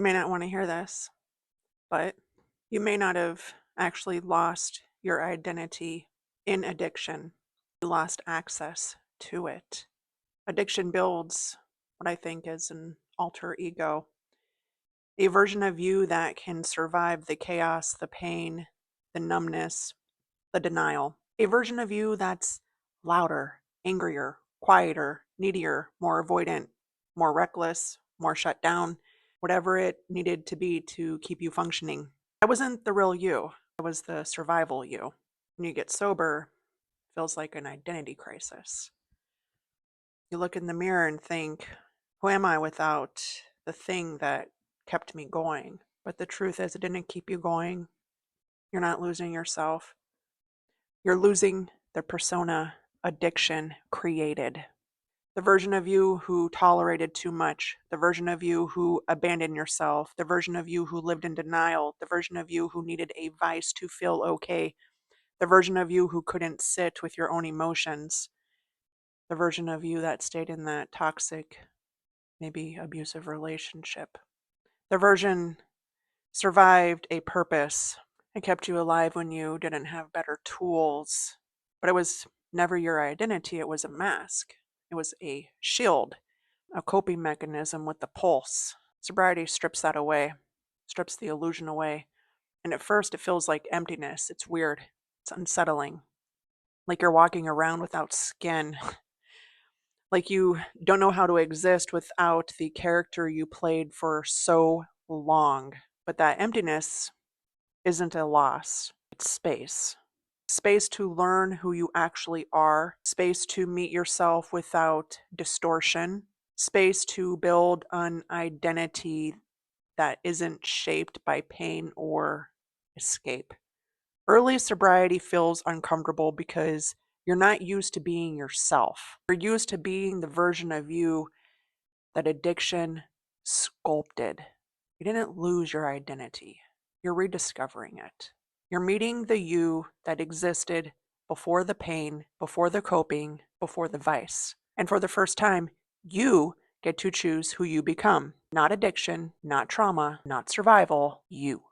You may not want to hear this, but you may not have actually lost your identity in addiction. You lost access to it. Addiction builds what I think is an alter ego, a version of you that can survive the chaos, the pain, the numbness, the denial, a version of you that's louder, angrier, quieter, needier, more avoidant, more reckless, more shut down, whatever it needed to be to keep you functioning. That wasn't the real you. That was the survival you. When you get sober, it feels like an identity crisis. You look in the mirror and think, who am I without the thing that kept me going? But the truth is, it didn't keep you going. You're not losing yourself. You're losing the persona addiction created. The version of you who tolerated too much, the version of you who abandoned yourself, the version of you who lived in denial, the version of you who needed a vice to feel okay, the version of you who couldn't sit with your own emotions, the version of you that stayed in that toxic, maybe abusive relationship. The version survived a purpose. It kept you alive when you didn't have better tools. But it was never your identity, it was a mask. It was a shield, a coping mechanism with the pulse. Sobriety strips that away, strips the illusion away. And at first, it feels like emptiness. It's weird, it's unsettling. Like you're walking around without skin. Like you don't know how to exist without the character you played for so long. But that emptiness isn't a loss, it's space. Space to learn who you actually are, space to meet yourself without distortion, space to build an identity that isn't shaped by pain or escape. Early sobriety feels uncomfortable because you're not used to being yourself. You're used to being the version of you that addiction sculpted. You didn't lose your identity. You're rediscovering it. You're meeting the you that existed before the pain, before the coping, before the vice. And for the first time, you get to choose who you become. Not addiction, not trauma, not survival, you.